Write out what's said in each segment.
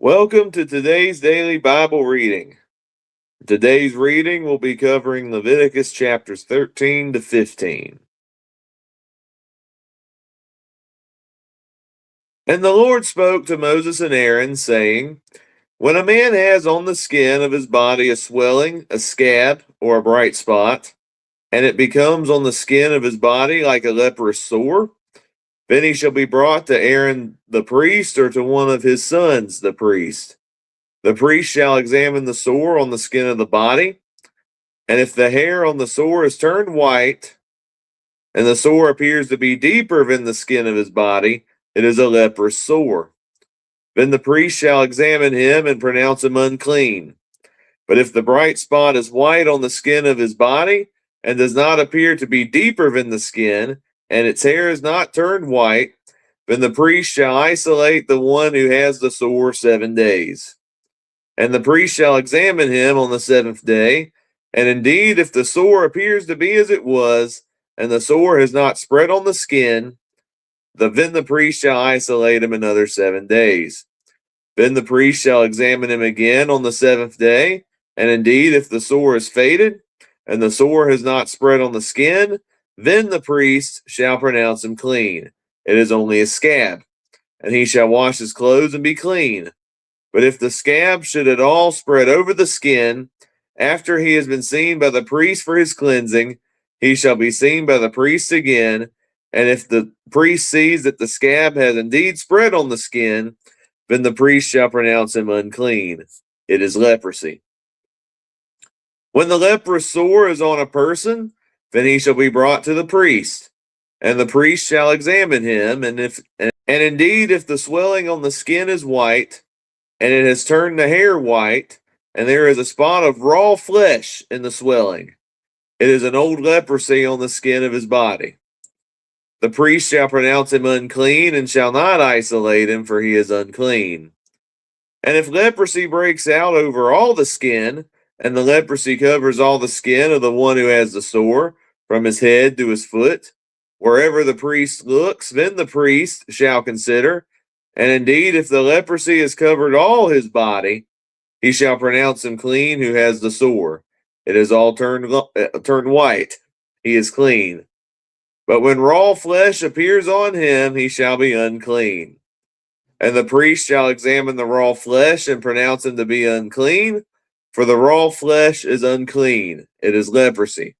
Welcome to today's daily Bible reading. Today's reading will be covering Leviticus chapters 13 to 15. And the Lord spoke to Moses and Aaron, saying, When a man has on the skin of his body a swelling, a scab, or a bright spot, and it becomes on the skin of his body like a leprous sore, then he shall be brought to Aaron the priest, or to one of his sons the priest. The priest shall examine the sore on the skin of the body, and if the hair on the sore is turned white, and the sore appears to be deeper than the skin of his body, it is a leprous sore. Then the priest shall examine him and pronounce him unclean. But if the bright spot is white on the skin of his body, and does not appear to be deeper than the skin, and its hair is not turned white, then the priest shall isolate the one who has the sore 7 days. And the priest shall examine him on the 7th day, and indeed, if the sore appears to be as it was, and the sore has not spread on the skin, then the priest shall isolate him another 7 days. Then the priest shall examine him again on the 7th day, and indeed, if the sore is faded, and the sore has not spread on the skin, then the priest shall pronounce him clean. It is only a scab, and he shall wash his clothes and be clean. But if the scab should at all spread over the skin, after he has been seen by the priest for his cleansing, he shall be seen by the priest again. And if the priest sees that the scab has indeed spread on the skin, then the priest shall pronounce him unclean. It is leprosy. When the leprous sore is on a person, then he shall be brought to the priest, and the priest shall examine him. And indeed, if the swelling on the skin is white, and it has turned the hair white, and there is a spot of raw flesh in the swelling, it is an old leprosy on the skin of his body. The priest shall pronounce him unclean, and shall not isolate him, for he is unclean. And if leprosy breaks out over all the skin, and the leprosy covers all the skin of the one who has the sore, from his head to his foot, wherever the priest looks, then the priest shall consider. And indeed, if the leprosy has covered all his body, he shall pronounce him clean who has the sore. It is all turned white. He is clean. But when raw flesh appears on him, he shall be unclean. And the priest shall examine the raw flesh and pronounce him to be unclean, for the raw flesh is unclean. It is leprosy.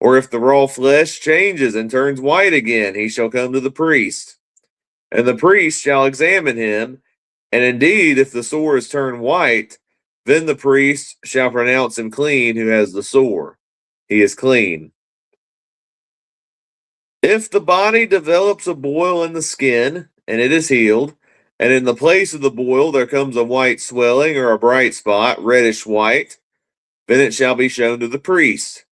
Or if the raw flesh changes and turns white again, he shall come to the priest. And the priest shall examine him, and indeed, if the sore is turned white, then the priest shall pronounce him clean who has the sore. He is clean. If the body develops a boil in the skin, and it is healed, and in the place of the boil there comes a white swelling or a bright spot, reddish white, then it shall be shown to the priest.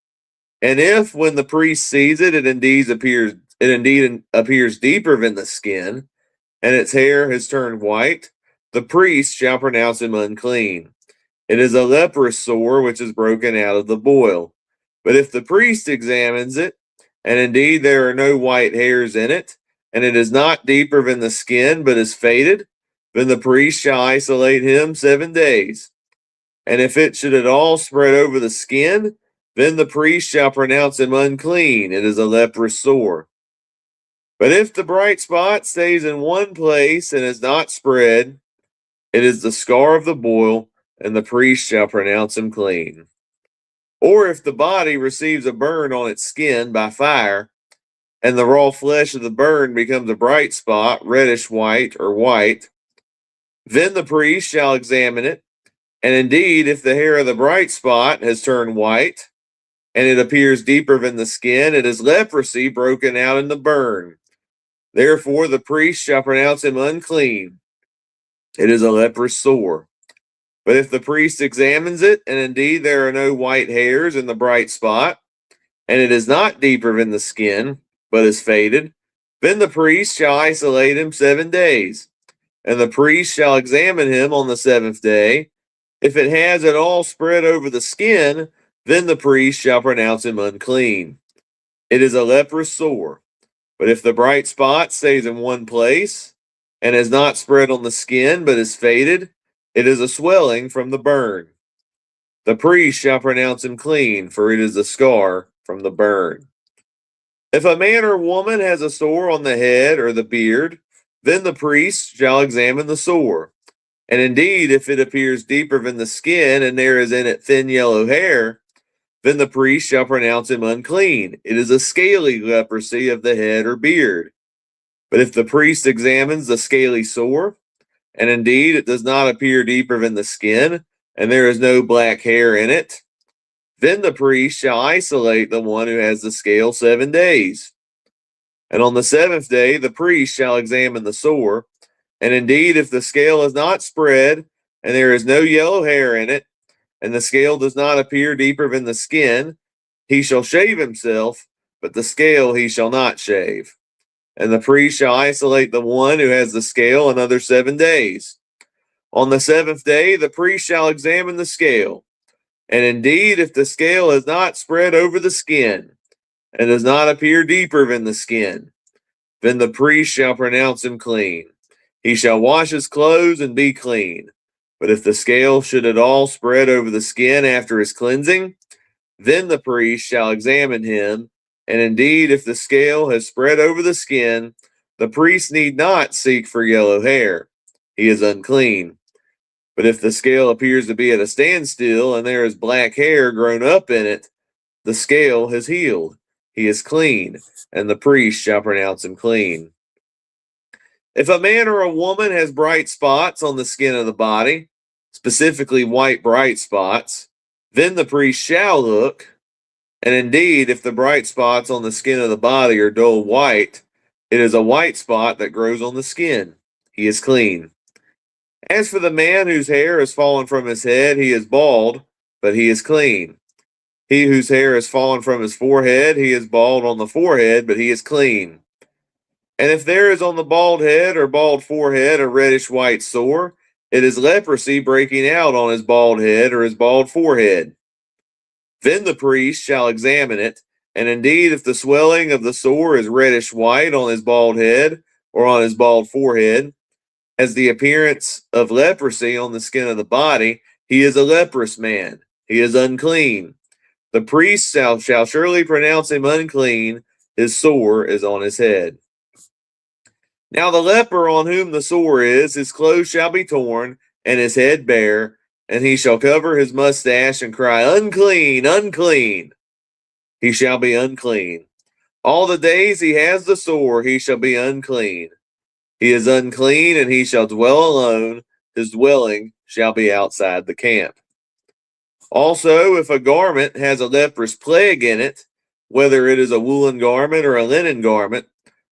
And if, when the priest sees it, it indeed appears deeper than the skin, and its hair has turned white, the priest shall pronounce him unclean. It is a leprous sore which is broken out of the boil. But if the priest examines it, and indeed there are no white hairs in it, and it is not deeper than the skin, but is faded, then the priest shall isolate him 7 days. And if it should at all spread over the skin, then the priest shall pronounce him unclean. It is a leprous sore. But if the bright spot stays in one place and is not spread, it is the scar of the boil, and the priest shall pronounce him clean. Or if the body receives a burn on its skin by fire, and the raw flesh of the burn becomes a bright spot, reddish white or white, then the priest shall examine it, and indeed, if the hair of the bright spot has turned white, and it appears deeper than the skin, it is leprosy broken out in the burn. Therefore the priest shall pronounce him unclean. It is a leprous sore. But if the priest examines it, and indeed there are no white hairs in the bright spot, and it is not deeper than the skin, but is faded, then the priest shall isolate him 7 days. And the priest shall examine him on the 7th day. If it has at all spread over the skin, then the priest shall pronounce him unclean. It is a leprous sore. But if the bright spot stays in one place, and has not spread on the skin, but is faded, it is a swelling from the burn. The priest shall pronounce him clean, for it is a scar from the burn. If a man or woman has a sore on the head or the beard, then the priest shall examine the sore. And indeed, if it appears deeper than the skin, and there is in it thin yellow hair, then the priest shall pronounce him unclean. It is a scaly leprosy of the head or beard. But if the priest examines the scaly sore, and indeed it does not appear deeper than the skin, and there is no black hair in it, then the priest shall isolate the one who has the scale 7 days. And on the 7th day the priest shall examine the sore, and indeed if the scale is not spread, and there is no yellow hair in it, and the scale does not appear deeper than the skin, he shall shave himself, but the scale he shall not shave. And the priest shall isolate the one who has the scale another 7 days. On the 7th day the priest shall examine the scale. And indeed, if the scale has not spread over the skin, and does not appear deeper than the skin, then the priest shall pronounce him clean. He shall wash his clothes and be clean. But if the scale should at all spread over the skin after his cleansing, then the priest shall examine him. And indeed, if the scale has spread over the skin, the priest need not seek for yellow hair. He is unclean. But if the scale appears to be at a standstill and there is black hair grown up in it, the scale has healed. He is clean, and the priest shall pronounce him clean. If a man or a woman has bright spots on the skin of the body, specifically white bright spots, then the priest shall look. And indeed, if the bright spots on the skin of the body are dull white, it is a white spot that grows on the skin. He is clean. As for the man whose hair has fallen from his head, he is bald, but he is clean. He whose hair has fallen from his forehead, he is bald on the forehead, but he is clean. And if there is on the bald head or bald forehead a reddish white sore, it is leprosy breaking out on his bald head or his bald forehead. Then the priest shall examine it, and indeed, if the swelling of the sore is reddish white on his bald head or on his bald forehead, has the appearance of leprosy on the skin of the body, he is a leprous man. He is unclean. The priest shall surely pronounce him unclean. His sore is on his head. Now the leper on whom the sore is, his clothes shall be torn, and his head bare, and he shall cover his mustache and cry, Unclean, unclean. He shall be unclean. All the days he has the sore, he shall be unclean. He is unclean, and he shall dwell alone. His dwelling shall be outside the camp. Also, if a garment has a leprous plague in it, whether it is a woolen garment or a linen garment,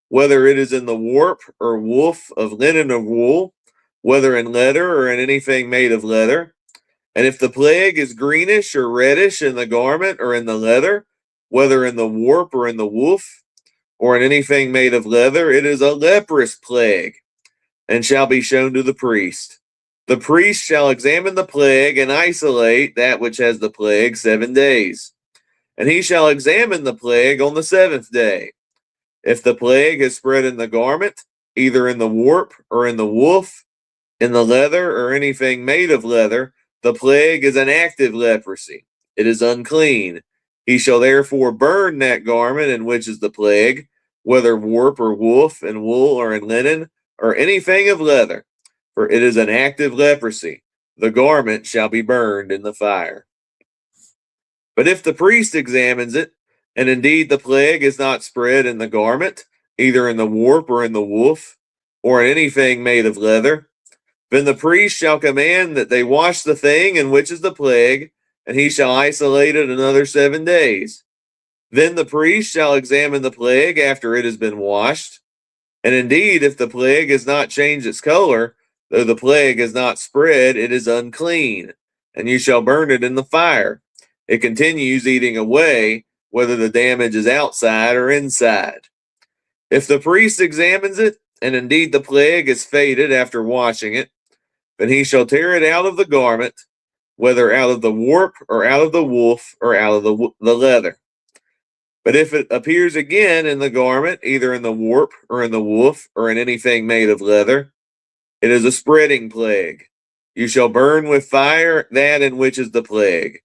whether it is in the warp or woof of linen or wool, whether in leather or in anything made of leather, and if the plague is greenish or reddish in the garment or in the leather, whether in the warp or in the woof, or in anything made of leather, it is a leprous plague, and shall be shown to the priest. The priest shall examine the plague and isolate that which has the plague 7 days. And he shall examine the plague on the 7th day. If the plague has spread in the garment, either in the warp or in the woof, in the leather or anything made of leather, the plague is an active leprosy. It is unclean. He shall therefore burn that garment in which is the plague, whether warp or woof, in wool or in linen, or anything of leather, for it is an active leprosy. The garment shall be burned in the fire. But if the priest examines it, and indeed the plague is not spread in the garment, either in the warp or in the woof, or in anything made of leather, then the priest shall command that they wash the thing in which is the plague, and he shall isolate it another 7 days. Then the priest shall examine the plague after it has been washed. And indeed, if the plague has not changed its color, though the plague has not spread, it is unclean, and you shall burn it in the fire. It continues eating away, whether the damage is outside or inside. If the priest examines it, and indeed the plague is faded after washing it, then he shall tear it out of the garment, whether out of the warp or out of the woof or out of the leather. But if it appears again in the garment, either in the warp or in the woof or in anything made of leather, It is a spreading plague. You shall burn with fire that in which is the plague.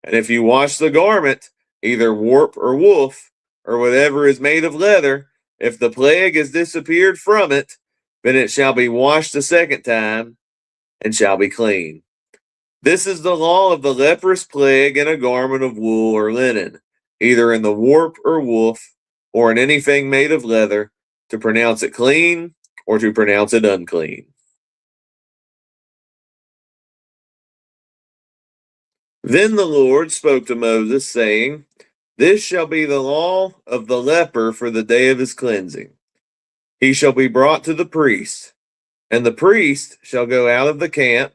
And if you wash the garment, either warp or woof, or whatever is made of leather, if the plague has disappeared from it, then it shall be washed a second time, and shall be clean. This is the law of the leprous plague in a garment of wool or linen, either in the warp or woof, or in anything made of leather, to pronounce it clean or to pronounce it unclean. Then the Lord spoke to Moses, saying, This shall be the law of the leper for the day of his cleansing. He shall be brought to the priest, and the priest shall go out of the camp,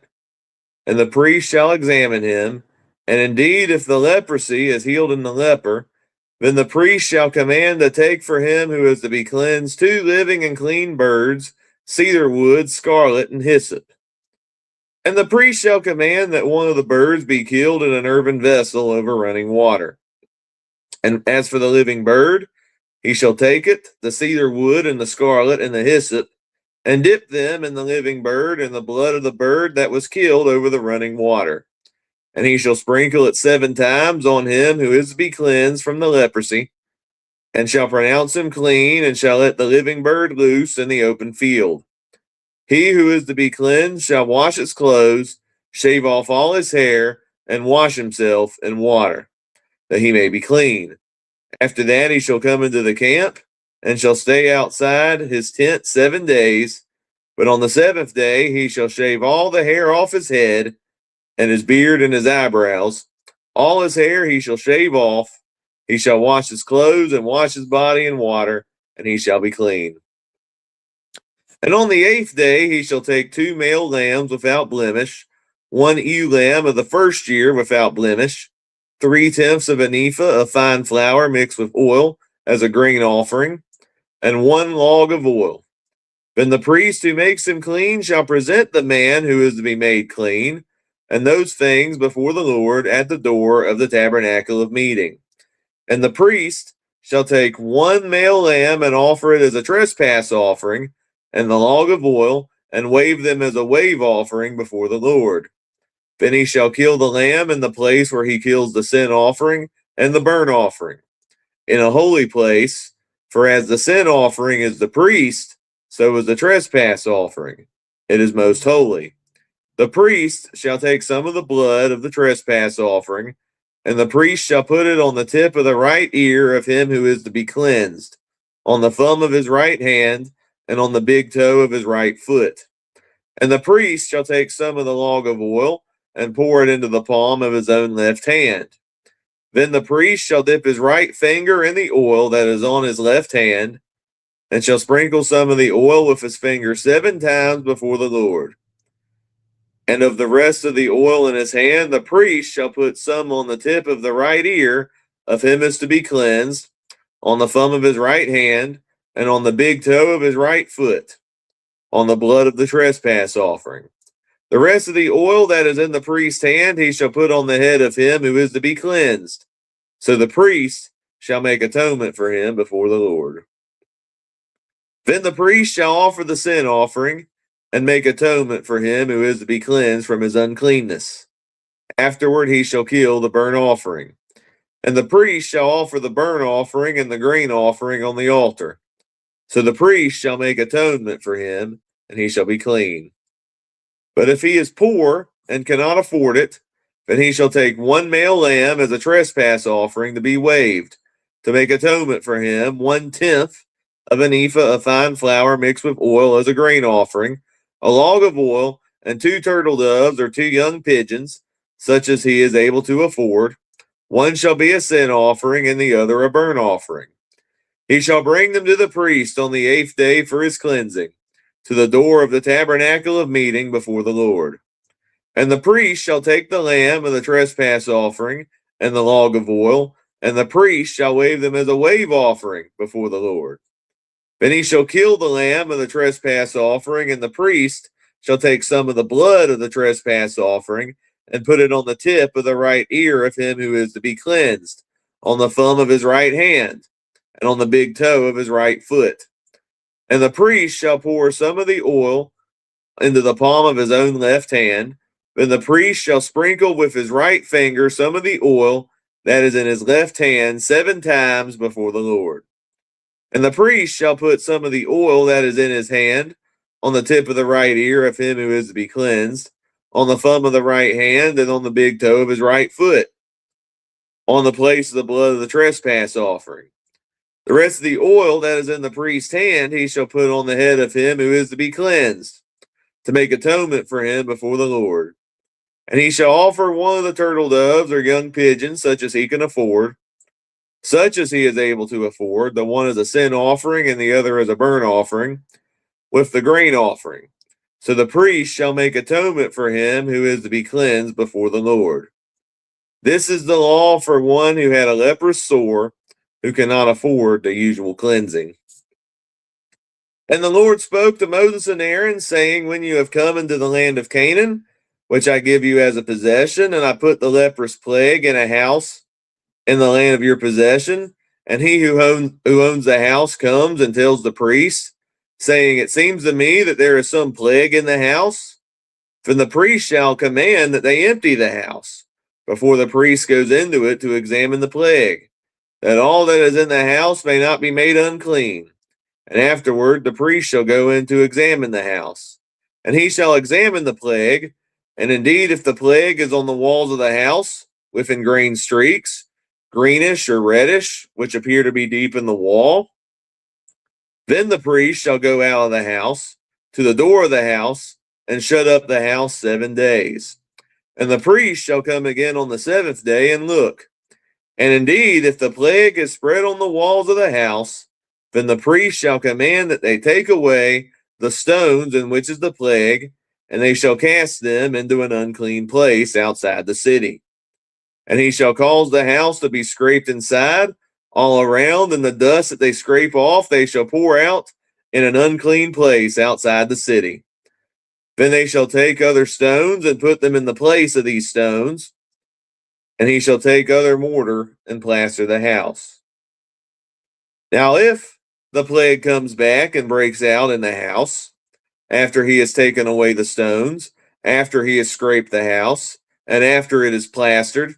and the priest shall examine him. And indeed, if the leprosy is healed in the leper, then the priest shall command to take for him who is to be cleansed 2 living and clean birds, cedar wood, scarlet, and hyssop. And the priest shall command that one of the birds be killed in an earthen vessel over running water. And as for the living bird, he shall take it, the cedar wood, and the scarlet, and the hyssop, and dip them in the living bird and the blood of the bird that was killed over the running water. And he shall sprinkle it 7 times on him who is to be cleansed from the leprosy, and shall pronounce him clean, and shall let the living bird loose in the open field. He who is to be cleansed shall wash his clothes, shave off all his hair, and wash himself in water, that he may be clean. After that he shall come into the camp, and shall stay outside his tent 7 days. But on the 7th day he shall shave all the hair off his head, and his beard and his eyebrows. All his hair he shall shave off. He shall wash his clothes and wash his body in water, and he shall be clean. And on the 8th day he shall take 2 male lambs without blemish, 1 ewe lamb of the first year without blemish, 3/10 of an ephah of fine flour mixed with oil as a grain offering, and 1 log of oil. Then the priest who makes him clean shall present the man who is to be made clean, and those things before the Lord at the door of the tabernacle of meeting. And the priest shall take 1 male lamb and offer it as a trespass offering, and the log of oil, and wave them as a wave offering before the Lord. Then he shall kill the lamb in the place where he kills the sin offering and the burnt offering, in a holy place, for as the sin offering is the priest, so is the trespass offering. It is most holy. The priest shall take some of the blood of the trespass offering, and the priest shall put it on the tip of the right ear of him who is to be cleansed, on the thumb of his right hand, and on the big toe of his right foot. And the priest shall take some of the log of oil, and pour it into the palm of his own left hand. Then the priest shall dip his right finger in the oil that is on his left hand, and shall sprinkle some of the oil with his finger 7 times before the Lord. And of the rest of the oil in his hand, the priest shall put some on the tip of the right ear of him is to be cleansed, on the thumb of his right hand, and on the big toe of his right foot, on the blood of the trespass offering. The rest of the oil that is in the priest's hand he shall put on the head of him who is to be cleansed. So the priest shall make atonement for him before the Lord. Then the priest shall offer the sin offering, and make atonement for him who is to be cleansed from his uncleanness. Afterward he shall kill the burnt offering. And the priest shall offer the burnt offering and the grain offering on the altar. So the priest shall make atonement for him, and he shall be clean. But if he is poor and cannot afford it, then he shall take 1 male lamb as a trespass offering to be waved, to make atonement for him, 1/10 of an ephah of fine flour mixed with oil as a grain offering, a log of oil, and 2 turtle doves or 2 young pigeons, such as he is able to afford. One shall be a sin offering, and the other a burnt offering. He shall bring them to the priest on the 8th day for his cleansing, to the door of the tabernacle of meeting before the Lord. And the priest shall take the lamb of the trespass offering and the log of oil, and the priest shall wave them as a wave offering before the Lord. Then he shall kill the lamb of the trespass offering, and the priest shall take some of the blood of the trespass offering and put it on the tip of the right ear of him who is to be cleansed, on the thumb of his right hand, and on the big toe of his right foot. And the priest shall pour some of the oil into the palm of his own left hand. Then the priest shall sprinkle with his right finger some of the oil that is in his left hand 7 times before the Lord. And the priest shall put some of the oil that is in his hand on the tip of the right ear of him who is to be cleansed, on the thumb of the right hand, and on the big toe of his right foot, on the place of the blood of the trespass offering. The rest of the oil that is in the priest's hand he shall put on the head of him who is to be cleansed, to make atonement for him before the Lord. And he shall offer one of the turtle doves or young pigeons, such as he can afford, such as he is able to afford. The one is a sin offering, and the other is a burnt offering, with the grain offering. So the priest shall make atonement for him who is to be cleansed before the Lord. This is the law for one who had a leprous sore, who cannot afford the usual cleansing. And the Lord spoke to Moses and Aaron, saying, When you have come into the land of Canaan, which I give you as a possession, and I put the leprous plague in a house in the land of your possession, and he who owns the house comes and tells the priest, saying, It seems to me that there is some plague in the house, then the priest shall command that they empty the house before the priest goes into it to examine the plague, that all that is in the house may not be made unclean. And afterward the priest shall go in to examine the house. And he shall examine the plague, and indeed if the plague is on the walls of the house, with ingrained streaks, greenish or reddish, which appear to be deep in the wall, then the priest shall go out of the house to the door of the house, and shut up the house 7 days. And the priest shall come again on the 7th day and look. And indeed, if the plague is spread on the walls of the house, then the priest shall command that they take away the stones in which is the plague, and they shall cast them into an unclean place outside the city. And he shall cause the house to be scraped inside, all around, and the dust that they scrape off they shall pour out in an unclean place outside the city. Then they shall take other stones and put them in the place of these stones, and he shall take other mortar and plaster the house. Now, if the plague comes back and breaks out in the house, after he has taken away the stones, after he has scraped the house, and after it is plastered,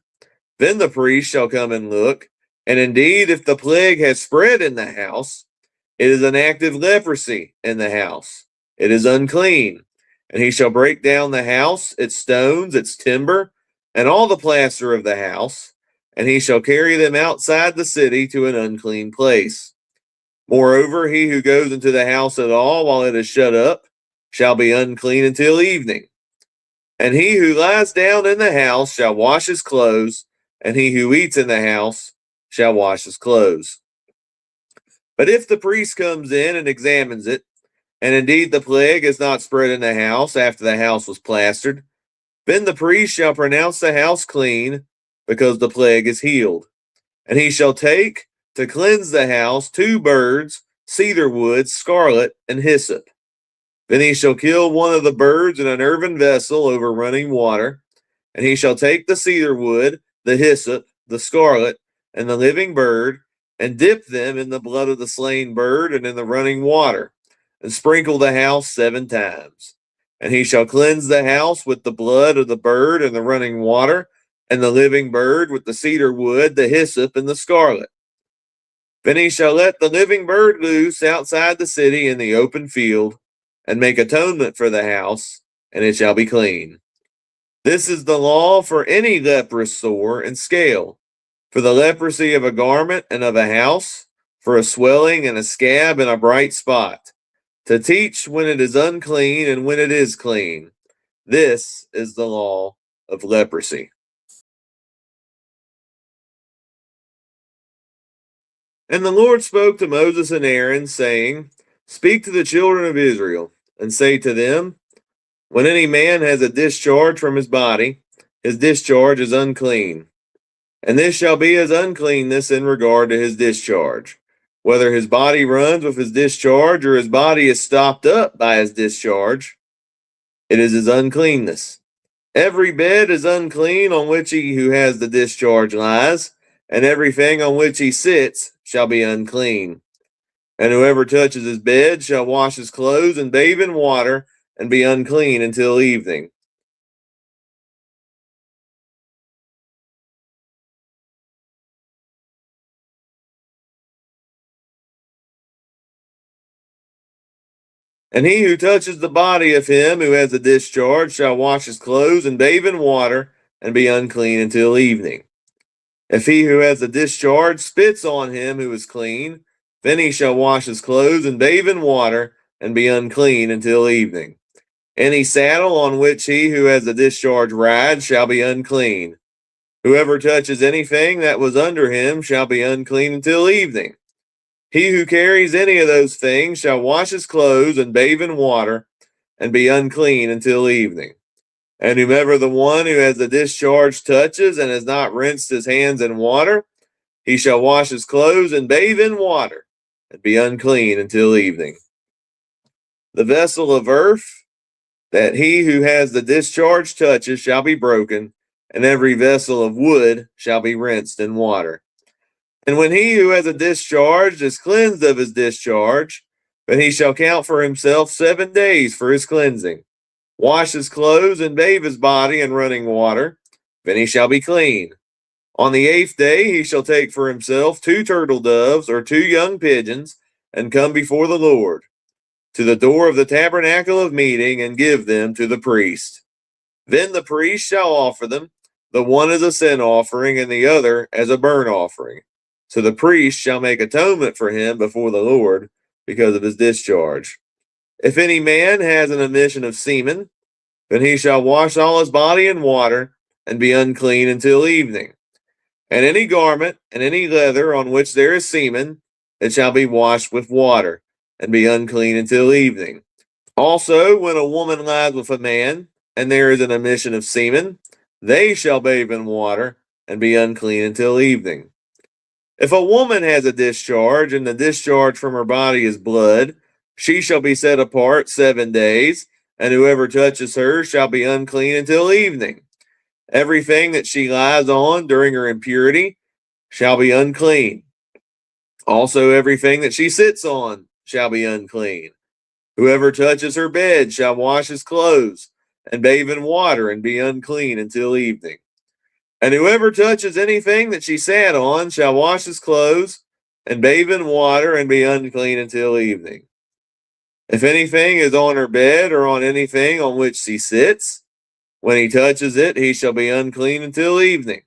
then the priest shall come and look, and indeed, if the plague has spread in the house, it is an active leprosy in the house. It is unclean. And he shall break down the house, its stones, its timber, and all the plaster of the house, and he shall carry them outside the city to an unclean place. Moreover, he who goes into the house at all while it is shut up shall be unclean until evening. And he who lies down in the house shall wash his clothes, and he who eats in the house shall wash his clothes. But if the priest comes in and examines it, and indeed the plague is not spread in the house after the house was plastered, then the priest shall pronounce the house clean, because the plague is healed. And he shall take to cleanse the house 2 birds, cedar wood, scarlet, and hyssop. Then he shall kill one of the birds in an earthen vessel over running water, and he shall take the cedar wood, the hyssop, the scarlet, and the living bird, and dip them in the blood of the slain bird and in the running water, and sprinkle the house 7 times. And he shall cleanse the house with the blood of the bird and the running water, and the living bird with the cedar wood, the hyssop, and the scarlet. Then he shall let the living bird loose outside the city in the open field, and make atonement for the house, and it shall be clean. This is the law for any leprous sore and scale, for the leprosy of a garment and of a house, for a swelling and a scab and a bright spot, to teach when it is unclean and when it is clean. This is the law of leprosy. And the Lord spoke to Moses and Aaron, saying, Speak to the children of Israel, and say to them, When any man has a discharge from his body, his discharge is unclean. And this shall be his uncleanness in regard to his discharge, whether his body runs with his discharge or his body is stopped up by his discharge. It is his uncleanness. Every bed is unclean on which he who has the discharge lies, and everything on which he sits shall be unclean. And whoever touches his bed shall wash his clothes and bathe in water, and be unclean until evening. And he who touches the body of him who has a discharge shall wash his clothes and bathe in water and be unclean until evening. If he who has a discharge spits on him who is clean, then he shall wash his clothes and bathe in water and be unclean until evening. Any saddle on which he who has a discharge rides shall be unclean. Whoever touches anything that was under him shall be unclean until evening. He who carries any of those things shall wash his clothes and bathe in water and be unclean until evening. And whomever the one who has the discharge touches and has not rinsed his hands in water, he shall wash his clothes and bathe in water and be unclean until evening. The vessel of earth that he who has the discharge touches shall be broken, and every vessel of wood shall be rinsed in water. And when he who has a discharge is cleansed of his discharge, then he shall count for himself 7 days for his cleansing, wash his clothes and bathe his body in running water, then he shall be clean. On the 8th day he shall take for himself 2 turtle doves or 2 young pigeons, and come before the Lord to the door of the tabernacle of meeting, and give them to the priest. Then the priest shall offer them, the one as a sin offering and the other as a burnt offering. So the priest shall make atonement for him before the Lord because of his discharge. If any man has an emission of semen, then he shall wash all his body in water and be unclean until evening. And any garment and any leather on which there is semen, it shall be washed with water and be unclean until evening. Also, when a woman lies with a man, and there is an emission of semen, they shall bathe in water and be unclean until evening. If a woman has a discharge, and the discharge from her body is blood, she shall be set apart 7 days, and whoever touches her shall be unclean until evening. Everything that she lies on during her impurity shall be unclean. Also, everything that she sits on shall be unclean. Whoever touches her bed shall wash his clothes and bathe in water and be unclean until evening. And whoever touches anything that she sat on shall wash his clothes and bathe in water and be unclean until evening. If anything is on her bed or on anything on which she sits, when he touches it, he shall be unclean until evening.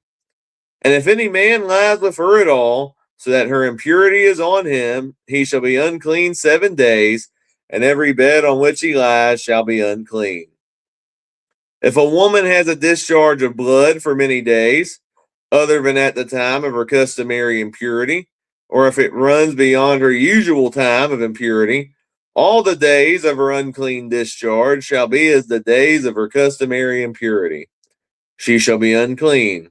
And if any man lies with her at all, so that her impurity is on him, he shall be unclean 7 days, and every bed on which he lies shall be unclean. If a woman has a discharge of blood for many days, other than at the time of her customary impurity, or if it runs beyond her usual time of impurity, all the days of her unclean discharge shall be as the days of her customary impurity. She shall be unclean.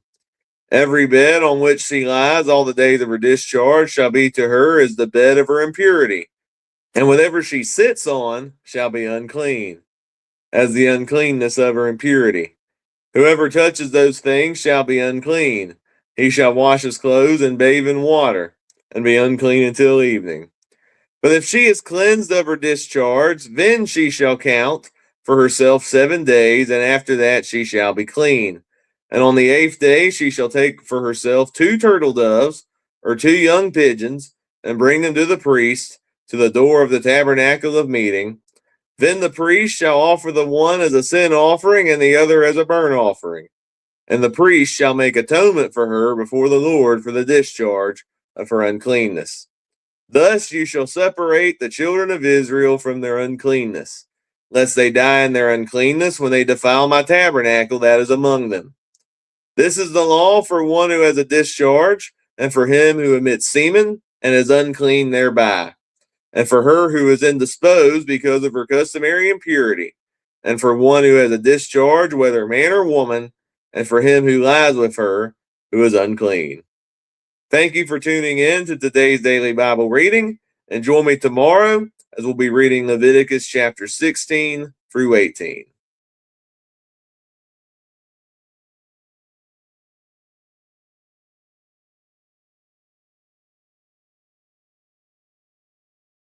Every bed on which she lies all the days of her discharge shall be to her as the bed of her impurity, and whatever she sits on shall be unclean, as the uncleanness of her impurity. Whoever touches those things shall be unclean. He shall wash his clothes and bathe in water, and be unclean until evening. But if she is cleansed of her discharge, then she shall count for herself 7 days, and after that she shall be clean. And on the 8th day she shall take for herself 2 turtle doves or 2 young pigeons, and bring them to the priest to the door of the tabernacle of meeting. Then the priest shall offer the one as a sin offering and the other as a burnt offering. And the priest shall make atonement for her before the Lord for the discharge of her uncleanness. Thus you shall separate the children of Israel from their uncleanness, lest they die in their uncleanness when they defile my tabernacle that is among them. This is the law for one who has a discharge, and for him who emits semen and is unclean thereby, and for her who is indisposed because of her customary impurity, and for one who has a discharge, whether man or woman, and for him who lies with her who is unclean. Thank you for tuning in to today's daily Bible reading, and join me tomorrow as we'll be reading Leviticus chapter 16 through 18.